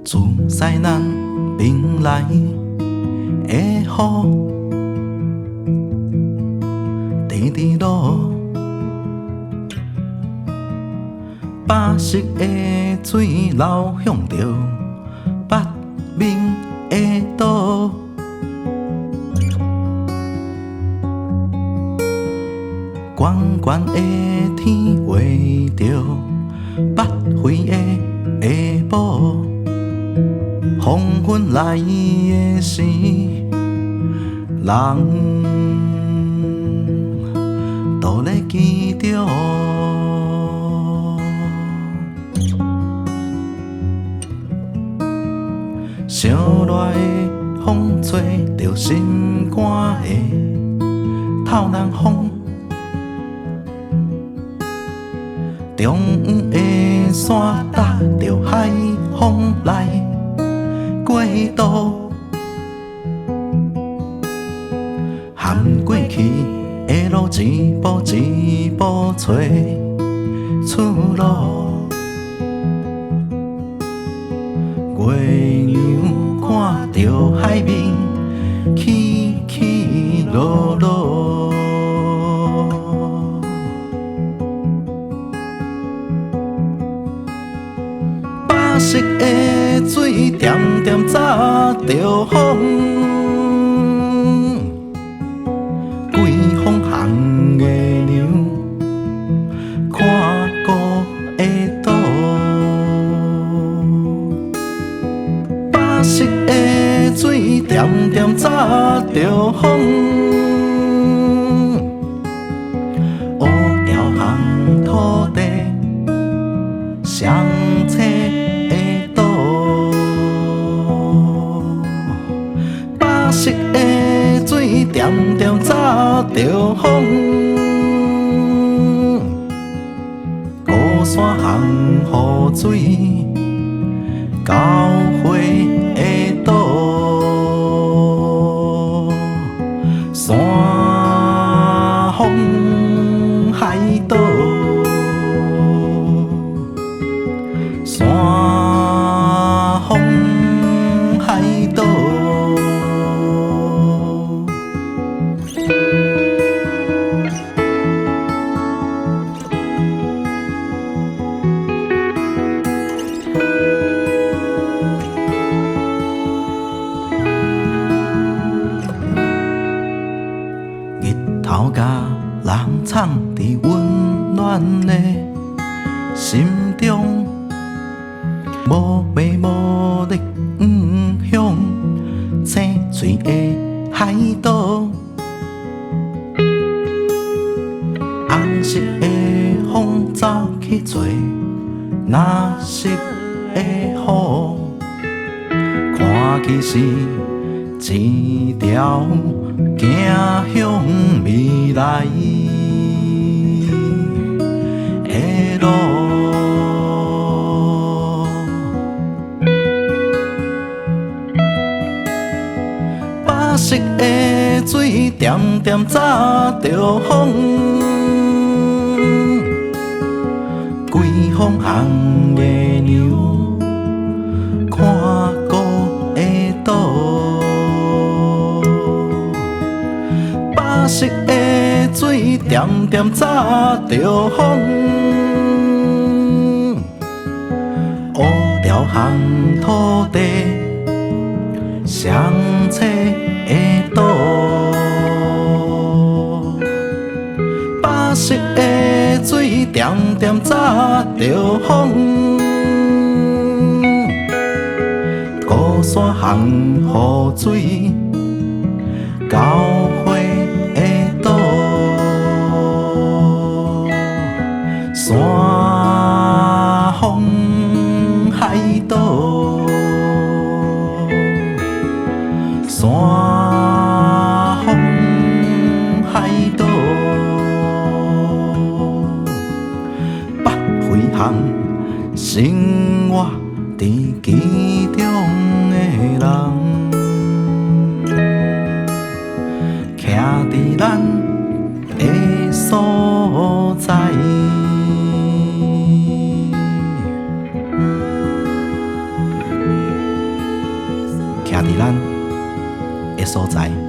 自西咱边来的雨，直直落。白色的水流向着北面的岛，悬悬的天画着北飞的下晡，黄昏来的时，人都在记着。烧热的风吹着心肝的透南风，中央的山搭着海风来过渡，含过去的路一步一步找出路。月亮看着海面起起落落，白色的水点点扎着风，几风行的娘看过的岛。白色的水点点扎着风，乌条红土地相切的岛。白色的水点点扎着风，高山红雨水交汇的岛，山风海岛，山风海岛。头甲人藏伫温暖的心中，无迷无力向青翠的海岛。红色的风走去找蓝色的雨，看起是一条行向未来的路。白色的水点点扎着风，几风红的娘看过的岛。白色的水点点扎着风，乌条红土地相切的岛。白色的水点点扎着风，高山红雨水交汇的岛，山风海岛，山风海岛，北回航生活伫其中的人。徛伫咱的所在，徛伫咱的所在。